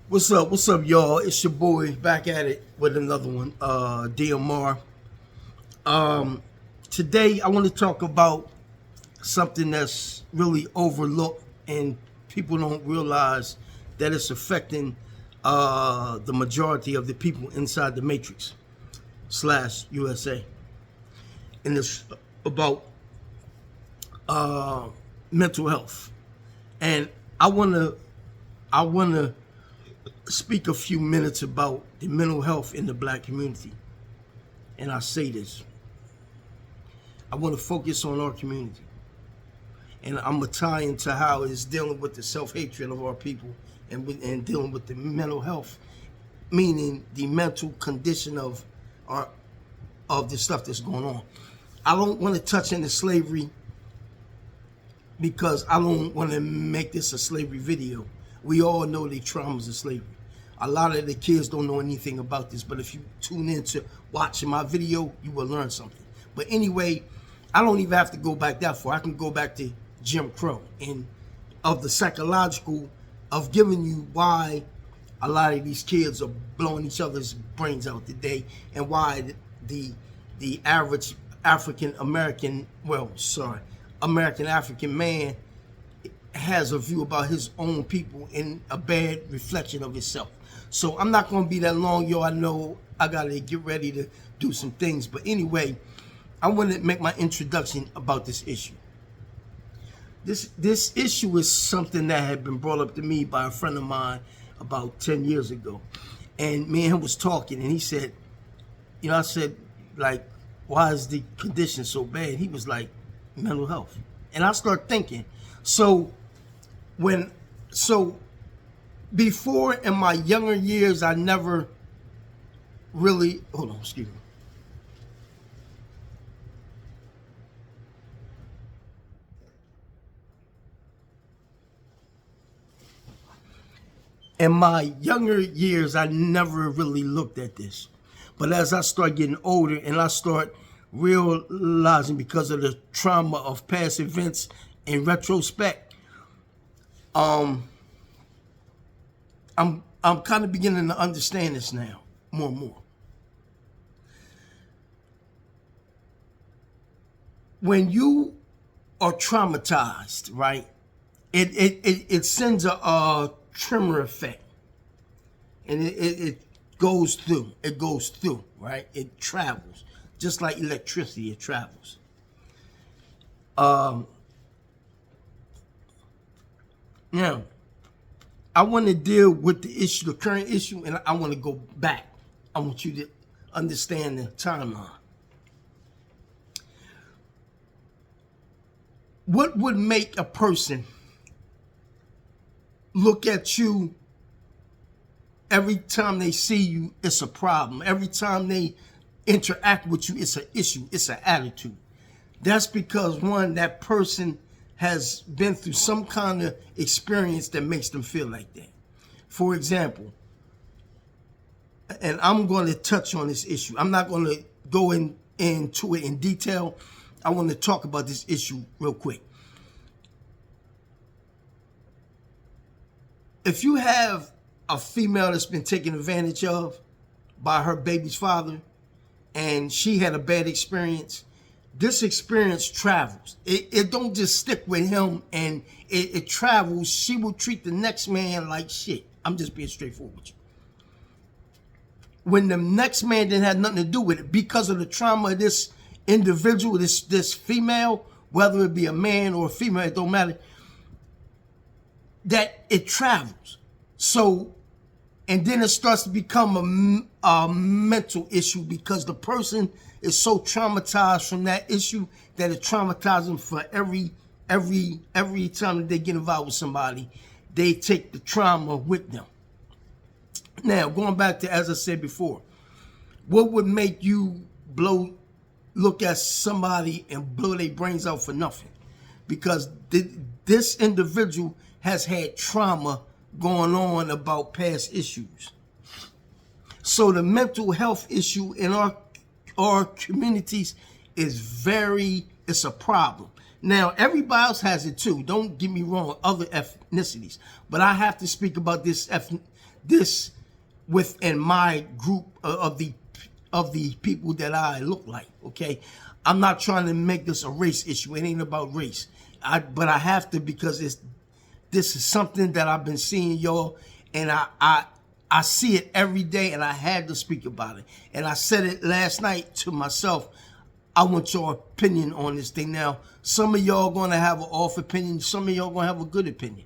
What's up? What's up, y'all? It's your boy back at it with another one, DMR. Today I want to talk about something that's really overlooked and people don't realize that it's affecting the majority of the people inside the Matrix / USA. And it's about mental health. And I wanna speak a few minutes about the mental health in the black community. And I say this, I want to focus on our community. And I'm going to tie into how it's dealing with the self-hatred of our people and dealing with the mental health, meaning the mental condition of the stuff that's going on. I don't want to touch into slavery because I don't want to make this a slavery video. We all know the traumas of slavery. A lot of the kids don't know anything about this, but if you tune into watching my video, you will learn something. But anyway, I don't even have to go back that far. I can go back to Jim Crow and of the psychological of giving you why a lot of these kids are blowing each other's brains out today and why the average African African man has a view about his own people in a bad reflection of himself. So I'm not going to be that long, yo. I know I got to get ready to do some things. But anyway, I want to make my introduction about this issue. This issue is something that had been brought up to me by a friend of mine about 10 years ago. And me and him was talking, and he said, I said, like, why is the condition so bad? He was like, mental health. And I started thinking, before in my younger years, I never really, excuse me. In my younger years, I never really looked at this. But as I start getting older and I start realizing because of the trauma of past events in retrospect, I'm kind of beginning to understand this now more and more. When you are traumatized, right, it sends a tremor effect, and it goes through. It goes through, right? It travels, just like electricity. It travels. Now, I want to deal with the issue, the current issue, and I want to go back. I want you to understand the timeline. What would make a person look at you every time they see you, it's a problem. Every time they interact with you, it's an issue, it's an attitude. That's because, one, that person has been through some kind of experience that makes them feel like that. For example, and I'm going to touch on this issue. I'm not going to go into it in detail. I want to talk about this issue real quick. If you have a female that's been taken advantage of by her baby's father and she had a bad experience, this experience travels. It don't just stick with him, and it travels. She will treat the next man like shit. I'm just being straightforward with you. When the next man didn't have nothing to do with it because of the trauma of this individual, this female, whether it be a man or a female, it don't matter, that it travels. So, and then it starts to become a mental issue because the person is so traumatized from that issue that it traumatizes them for every time that they get involved with somebody. They take the trauma with them. Now, going back to, as I said before, what would make you look at somebody and blow their brains out for nothing? Because this individual has had trauma going on about past issues. So the mental health issue in our communities is it's a problem. Now, everybody else has it too. Don't get me wrong, other ethnicities. But I have to speak about this this within my group of the people that I look like. Okay, I'm not trying to make this a race issue. It ain't about race. But I have to, because this is something that I've been seeing, y'all, and I see it every day, and I had to speak about it. And I said it last night to myself. I want your opinion on this thing. Now, some of y'all going to have an off opinion. Some of y'all going to have a good opinion.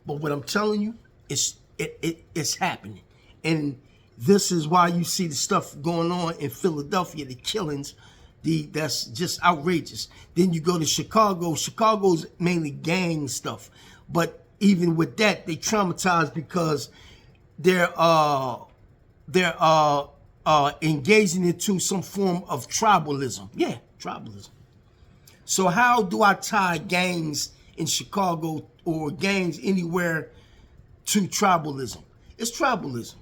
But what I'm telling you, it's happening. And this is why you see the stuff going on in Philadelphia, the killings. That's just outrageous. Then you go to Chicago. Chicago's mainly gang stuff. But even with that, they traumatized because they're engaging into some form of tribalism. Yeah, tribalism. So how do I tie gangs in Chicago or gangs anywhere to tribalism? It's tribalism.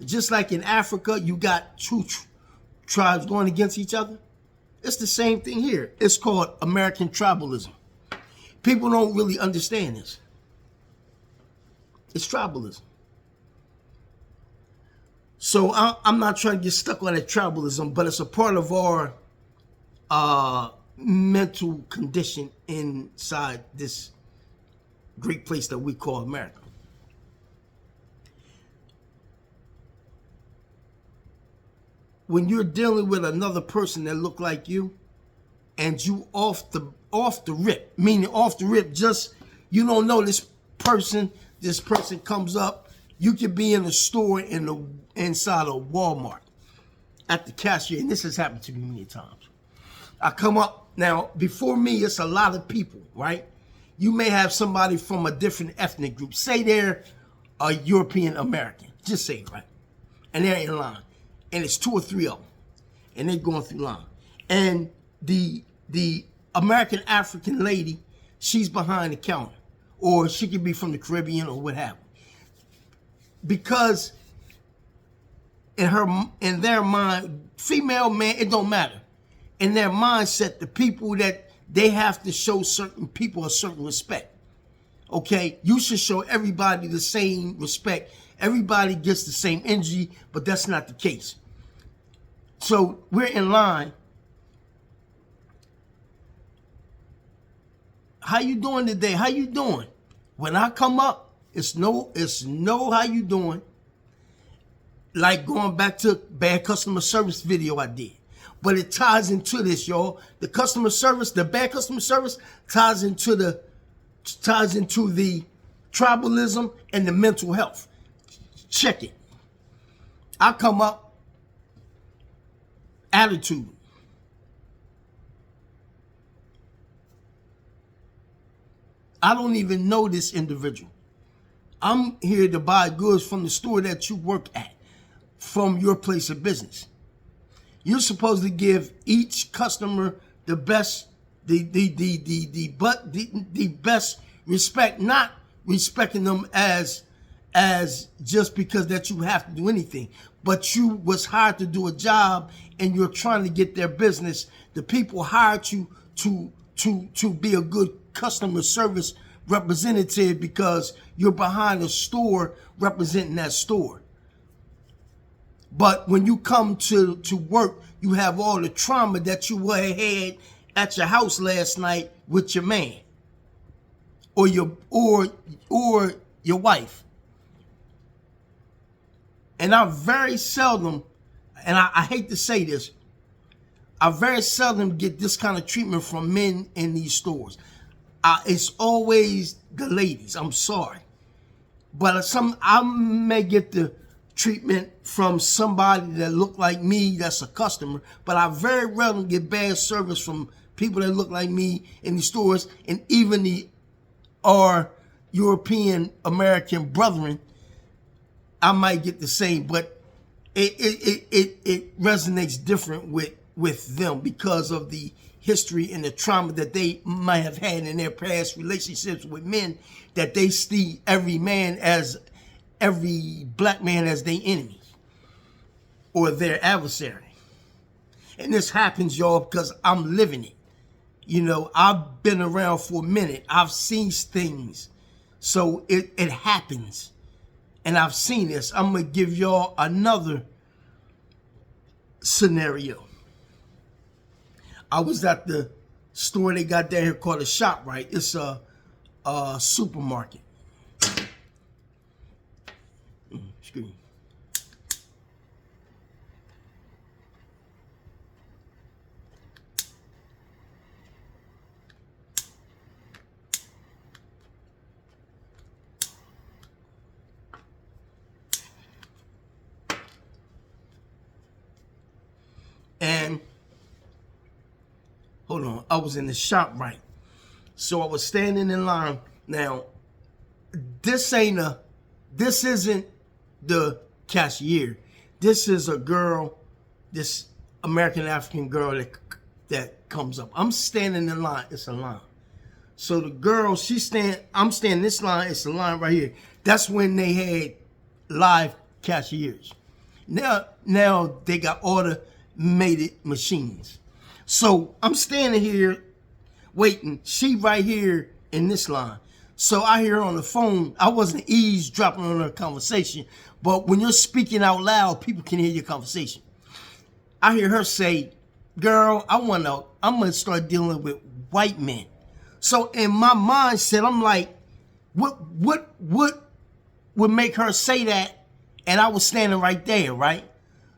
Just like in Africa, you got two tribes going against each other. It's the same thing here. It's called American tribalism. People don't really understand this. It's tribalism. So I'm not trying to get stuck on that tribalism, but it's a part of our mental condition inside this great place that we call America. When you're dealing with another person that look like you, and you off the rip, meaning off the rip, just you don't know this person comes up. You could be in a store inside of Walmart at the cashier, and this has happened to me many times. I come up, now before me, it's a lot of people, right? You may have somebody from a different ethnic group. Say they're a European American, just say it, right? And they're in line, and it's 2 or 3 of them, and they're going through line. And the American African lady, she's behind the counter, or she could be from the Caribbean or what have you. Because in their mind, female, man, it don't matter. In their mindset, the people that they have to show certain people a certain respect. Okay, you should show everybody the same respect. Everybody gets the same energy, but that's not the case. So we're in line. How you doing today? How you doing? When I come up, it's no how you doing. Like going back to bad customer service video I did. But it ties into this, y'all. The customer service, the bad customer service ties into the tribalism and the mental health. Check it. I come up, attitude. I don't even know this individual. I'm here to buy goods from the store that you work at, from your place of business. You're supposed to give each customer the best, the best respect, not respecting them as just because that you have to do anything, but you was hired to do a job and you're trying to get their business. The people hired you to be a good customer service representative because you're behind a store representing that store. But when you come to work, you have all the trauma that you had at your house last night with your man or your wife. And I very seldom, and I hate to say this, I very seldom get this kind of treatment from men in these stores. It's always the ladies. I'm sorry. But I may get the treatment from somebody that look like me that's a customer, but I very rarely get bad service from people that look like me in the stores, and even our European American brethren, I might get the same, but it resonates different with them because of the history and the trauma that they might have had in their past relationships with men, that they see every black man as their enemy or their adversary. And this happens, y'all, because I'm living it. You know, I've been around for a minute. I've seen things. So it happens. and I've seen this. I'm going to give y'all another scenario. I was at the store they got down here called a ShopRite. It's a supermarket. Excuse me. And hold on, I was in the ShopRite. So I was standing in line. Now, this isn't the cashier. This is a girl, this American African girl that comes up. I'm standing in line. It's a line. So the girl, I'm standing this line. It's a line right here. That's when they had live cashiers. Now they got automated machines. So I'm standing here waiting. She right here in this line. So I hear her on the phone. I wasn't eavesdropping on her conversation, but when you're speaking out loud, people can hear your conversation. I hear her say, "Girl, I'm gonna start dealing with white men." So in my mindset, I'm like, what would make her say that? And I was standing right there, right?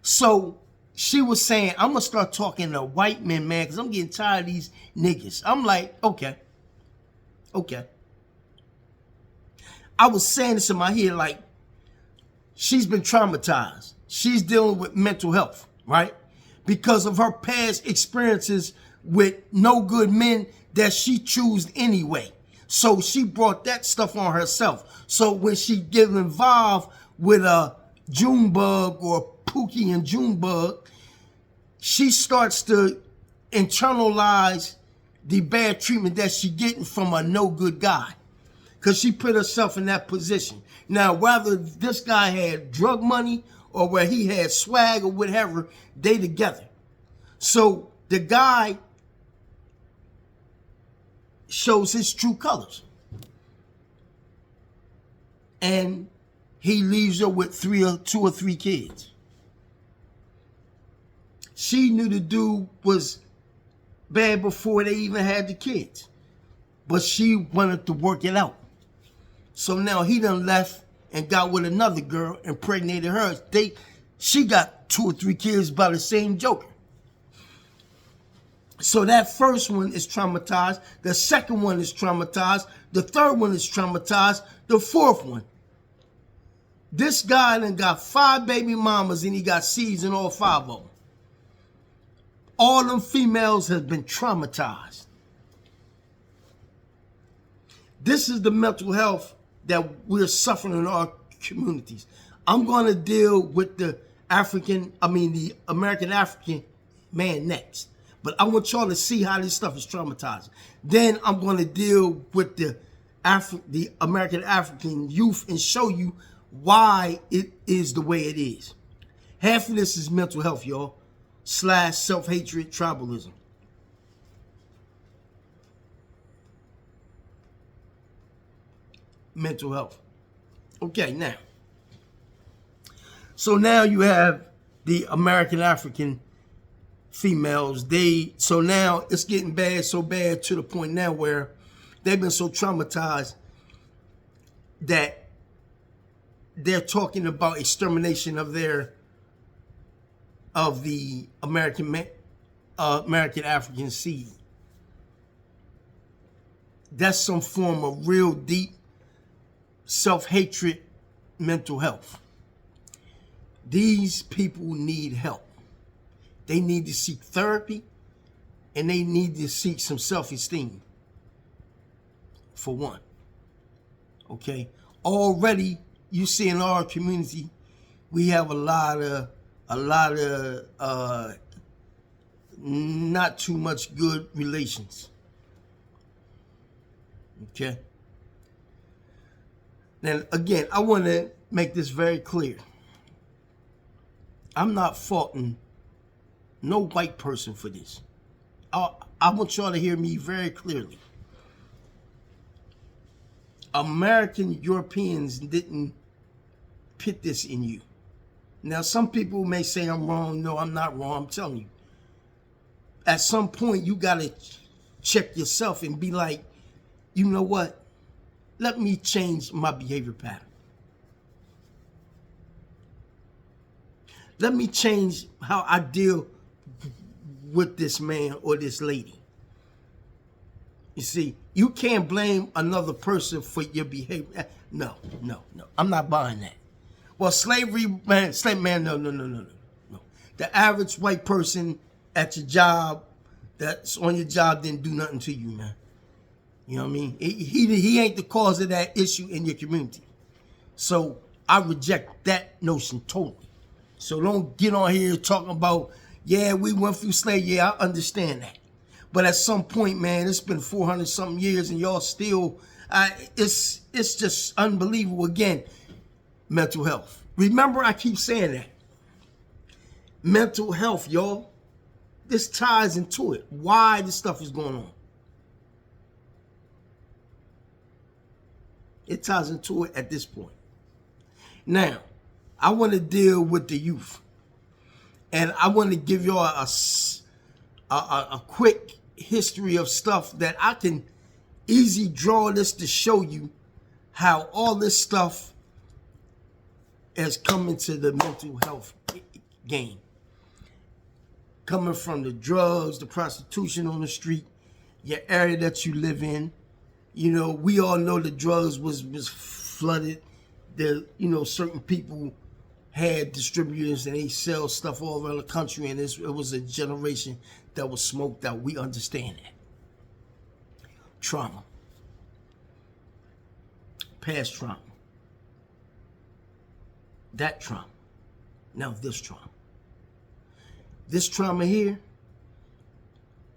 So she was saying, "I'm gonna start talking to white men, man, because I'm getting tired of these niggas." I'm like, okay. I was saying this in my head, like, she's been traumatized. She's dealing with mental health, right? Because of her past experiences with no good men that she chose anyway. So she brought that stuff on herself. So when she get involved with a Junebug or Pookie and Junebug, she starts to internalize the bad treatment that she getting from a no good guy. Because she put herself in that position. Now, whether this guy had drug money or where he had swag or whatever, they together. So the guy shows his true colors. And he leaves her with two or three kids. She knew the dude was bad before they even had the kids. But she wanted to work it out. So now he done left and got with another girl, impregnated her. She got 2 or 3 kids by the same joker. So that first one is traumatized. The second one is traumatized. The third one is traumatized. The fourth one. This guy done got 5 baby mamas and he got seeds in all 5 of them. All them females have been traumatized. This is the mental health that we're suffering in our communities. I'm going to deal with the American African man next. But I want y'all to see how this stuff is traumatizing. Then I'm going to deal with the American African youth and show you why it is the way it is. Half of this is mental health, y'all, / self-hatred, tribalism. Mental health. Okay, now. So now you have the American African females. So now it's getting bad, so bad to the point now where they've been so traumatized that they're talking about extermination of the American African seed. That's some form of real deep self-hatred, mental health. These people need help. They need to seek therapy and they need to seek some self-esteem, for one. Okay? Already, you see in our community, we have a lot of not too much good relations. Okay? Now, again, I want to make this very clear. I'm not faulting no white person for this. I want y'all to hear me very clearly. American Europeans didn't put this in you. Now, some people may say I'm wrong. No, I'm not wrong. I'm telling you. At some point, you got to check yourself and be like, you know what? Let me change my behavior pattern. Let me change how I deal with this man or this lady. You see, you can't blame another person for your behavior. No. I'm not buying that. Well, slavery, man, no. The average white person at your job, that's on your job, didn't do nothing to you, man. You know what I mean? He ain't the cause of that issue in your community. So I reject that notion totally. So don't get on here talking about, yeah, we went through slavery. Yeah, I understand that. But at some point, man, it's been 400 something years and y'all still, it's just unbelievable. Again, mental health. Remember, I keep saying that. Mental health, y'all. This ties into it. Why this stuff is going on. It ties into it at this point. Now, I want to deal with the youth. And I want to give y'all a quick history of stuff that I can easily draw this to show you how all this stuff has come into the mental health game. Coming from the drugs, the prostitution on the street, your area that you live in. You know, we all know the drugs was flooded. Certain people had distributors and they sell stuff all around the country, and it was a generation that was smoked out. We understand that. Trauma. Past trauma. That trauma. Now this trauma. This trauma here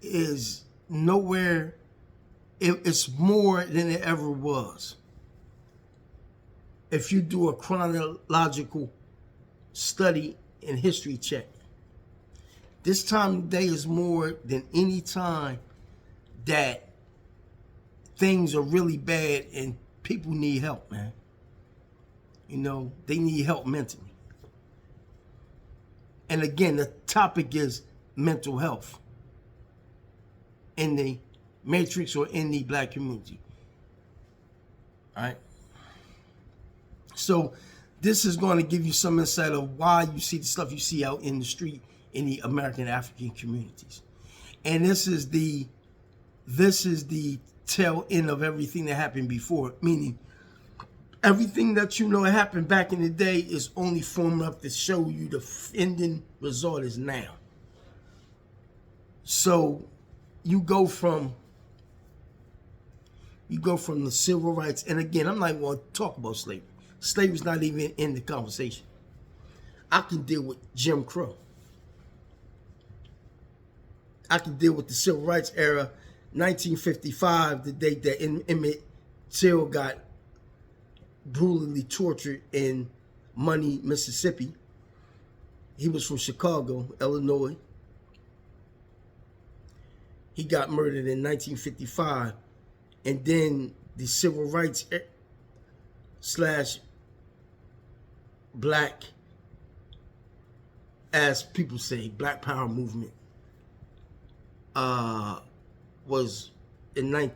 is nowhere, it's more than it ever was. If you do a chronological study and history check, this time of day is more than any time that things are really bad and people need help, man. You know, they need help mentally. And again, the topic is mental health in the matrix or in the black community. All right. So this is going to give you some insight of why you see the stuff you see out in the street in the American African communities. And this is the tail end of everything that happened before, meaning everything that you know happened back in the day is only forming up to show you the ending result is now. So you go from the civil rights, and again, I'm not even going to talk about slavery. Slavery's not even in the conversation. I can deal with Jim Crow. I can deal with the civil rights era, 1955, the date that Emmett Till got brutally tortured in Money, Mississippi. He was from Chicago, Illinois. He got murdered in 1955. And then the civil rights / black, as people say, Black Power movement was in that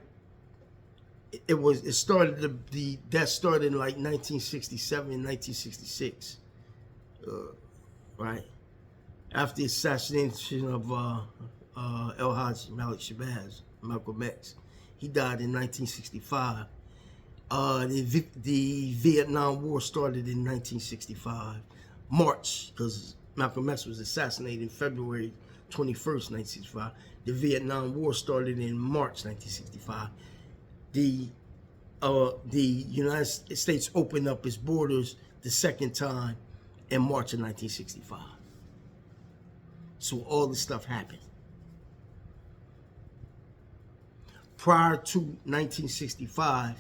started in like 1967 and 1966, right after the assassination of El-Hajj Malik Shabazz, Malcolm X. He died in 1965. The Vietnam War started in 1965, March, because Malcolm X was assassinated February 21st, 1965. The Vietnam War started in March 1965. The United States opened up its borders the second time in March of 1965. So all this stuff happened. Prior to 1965,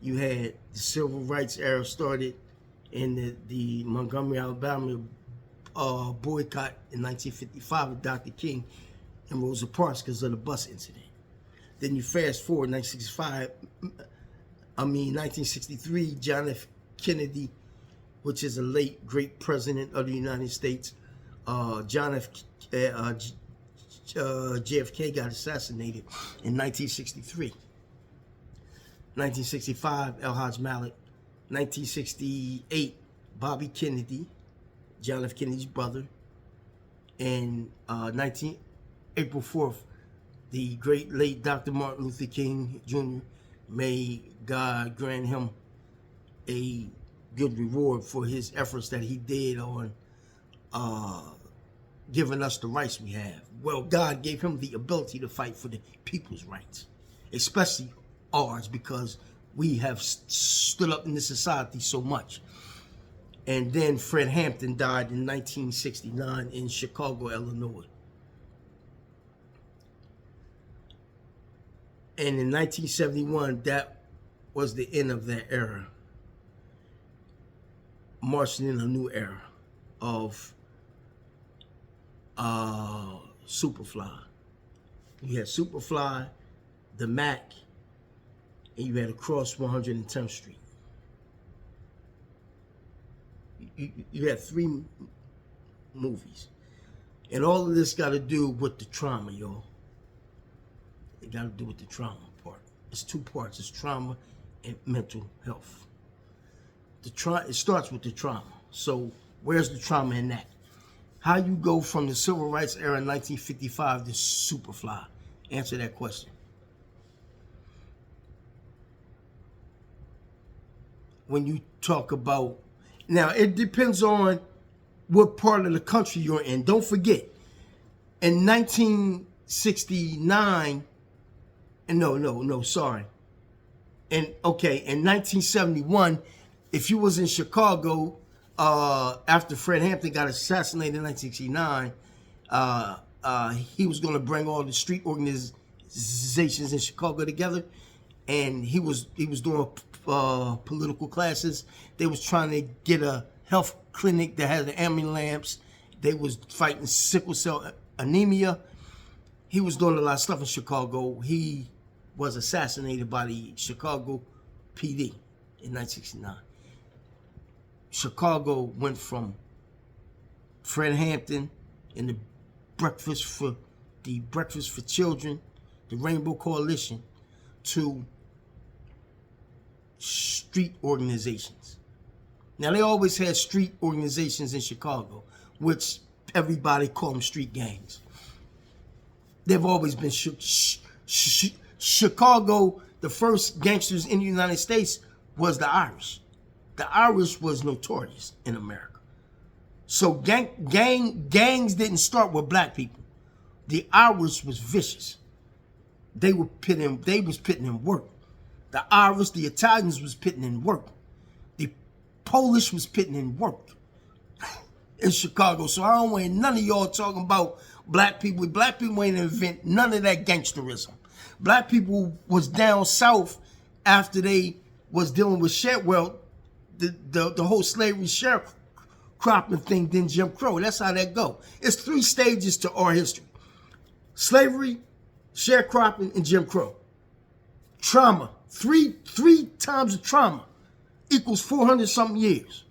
you had the civil rights era started in the Montgomery, Alabama boycott in 1955 with Dr. King and Rosa Parks because of the bus incident. Then you fast forward 1963, John F. Kennedy which is a late great president of the United States. JFK got assassinated in 1963. 1965, El Haj Malik. 1968, Bobby Kennedy, John F. Kennedy's brother. And April 4th, the great late Dr. Martin Luther King Jr. May God grant him a good reward for his efforts that he did on giving us the rights we have. Well, God gave him the ability to fight for the people's rights, especially ours, because we have stood up in this society so much. And then Fred Hampton died in 1969 in Chicago, Illinois. And in 1971, that was the end of that era, marching in a new era of Superfly. You had Superfly, the Mac, and you had Across 110th Street. You had 3 movies. And all of this got to do with the trauma, y'all. It got to do with the trauma part. It's 2 parts. It's trauma and mental health. It starts with the trauma. So where's the trauma in that? How you go from the Civil Rights era in 1955 to Superfly? Answer that question. When you talk about, now it depends on what part of the country you're in. Don't forget, in 1969, in 1971, if you was in Chicago, after Fred Hampton got assassinated in 1969, he was going to bring all the street organizations in Chicago together, and he was doing political classes. They was trying to get a health clinic that had the ambulance lamps. They was fighting sickle cell anemia. He was doing a lot of stuff in Chicago. He was assassinated by the Chicago PD in 1969. Chicago went from Fred Hampton and the Breakfast for Children, the Rainbow Coalition, to street organizations. Now, they always had street organizations in Chicago, which everybody called them street gangs. They've always been Chicago. The first gangsters in the United States was the Irish. The Irish was notorious in America. So gangs didn't start with black people. The Irish was vicious. They was putting in work. The Irish, the Italians was putting in work. The Polish was putting in work in Chicago. So I don't want none of y'all talking about black people. Black people ain't invent none of that gangsterism. Black people was down south after they was dealing with the whole slavery sharecropping thing, then Jim Crow. That's how that go. It's 3 stages to our history: slavery, sharecropping, and Jim Crow. Trauma. Three times the trauma equals 400 something years.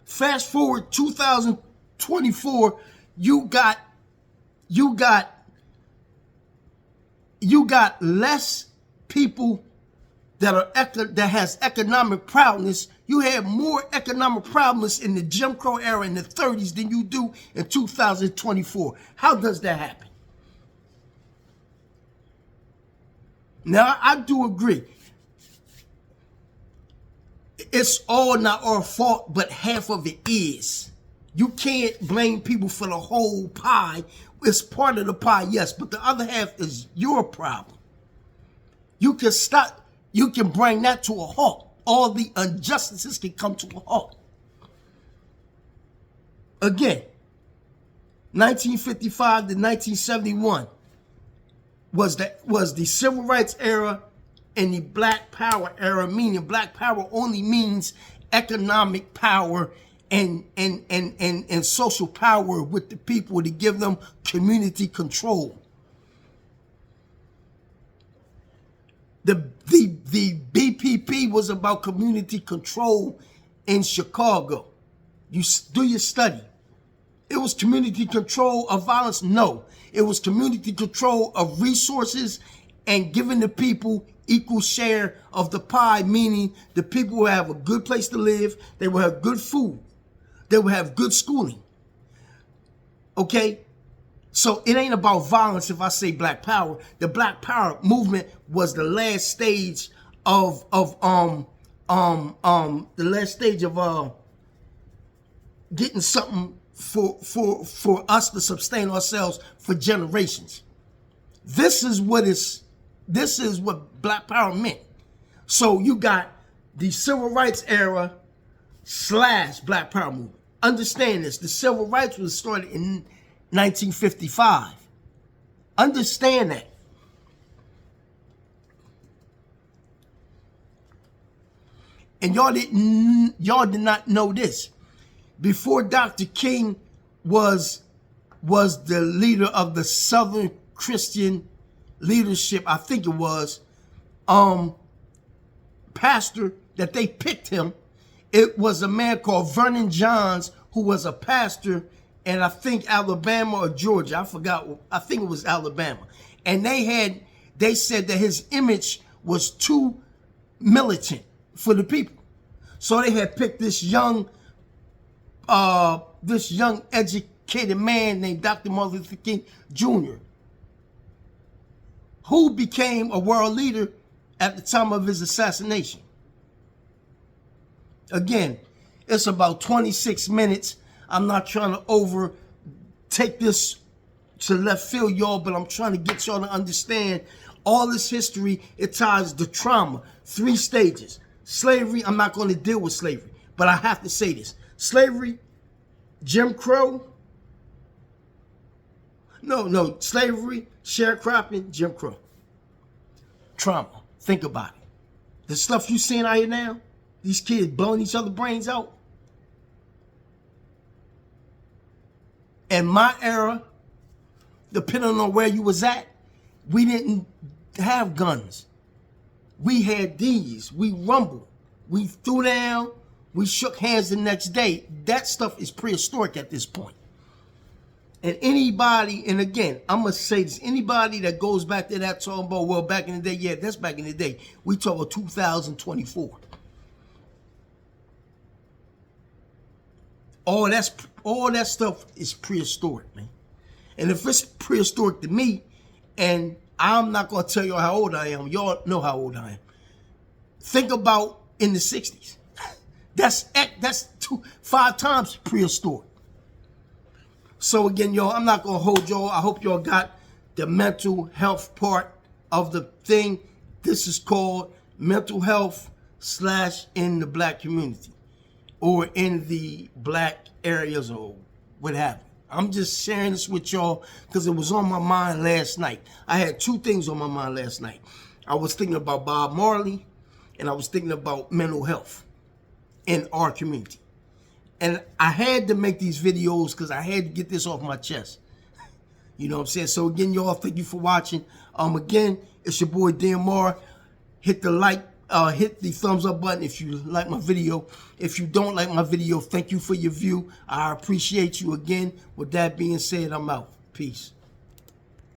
Fast forward 2024, you got less people that has economic prowess. You have more economic prowess in the Jim Crow era in the 30s than you do in 2024. How does that happen? Now, I do agree. It's all not our fault, but half of it is. You can't blame people for the whole pie. It's part of the pie, yes, but the other half is your problem. You can bring that to a halt. All the injustices can come to a halt. Again, 1955 to 1971 was the Civil Rights era and the Black Power era, meaning Black Power only means economic power and social power with the people to give them community control. The BPP was about community control in Chicago. You do your study. It was community control of violence? No. It was community control of resources and giving the people equal share of the pie, meaning the people will have a good place to live, they will have good food, they will have good schooling. Okay? So it ain't about violence if I say Black Power. The Black Power movement was the last stage of getting something for us to sustain ourselves for generations. This is what Black Power meant. So you got the Civil Rights era / Black Power movement. Understand this. The Civil Rights was started in 1955. Understand that. And y'all did not know this. Before Dr. King was the leader of the Southern Christian leadership, I think it was, pastor that they picked him, it was a man called Vernon Johns, who was a pastor in, I think, Alabama or Georgia. I forgot. I think it was Alabama. And they said that his image was too militant for the people. So they had picked this young educated man named Dr. Martin Luther King Jr., who became a world leader at the time of his assassination. Again, it's about 26 minutes. I'm not trying to take this to left field, y'all, but I'm trying to get y'all to understand all this history. It ties the trauma. 3 stages. Slavery, I'm not going to deal with slavery, but I have to say this. Slavery, Jim Crow. No, slavery, sharecropping, Jim Crow. Trauma. Think about it. The stuff you seeing out here now, these kids blowing each other's brains out. In my era, depending on where you was at, we didn't have guns. We had these. We rumbled. We threw down. We shook hands the next day. That stuff is prehistoric at this point. And anybody, and again, I'm going to say this, anybody that goes back to that talking about, well, back in the day, yeah, that's back in the day. We talk about 2024. All that stuff is prehistoric, man. And if it's prehistoric to me, and I'm not going to tell y'all how old I am, y'all know how old I am. Think about in the 60s. That's 5 times prehistoric. So again, y'all, I'm not going to hold y'all. I hope y'all got the mental health part of the thing. This is called mental health / in the Black community or in the Black areas or what have you. I'm just sharing this with y'all because it was on my mind last night. I had 2 things on my mind last night. I was thinking about Bob Marley and I was thinking about mental health in our community. And I had to make these videos because I had to get this off my chest. You know what I'm saying? So again, y'all, thank you for watching. Again, it's your boy DMR. Hit the like, hit the thumbs up button if you like my video. If you don't like my video, thank you for your view. I appreciate you again. With that being said, I'm out. Peace.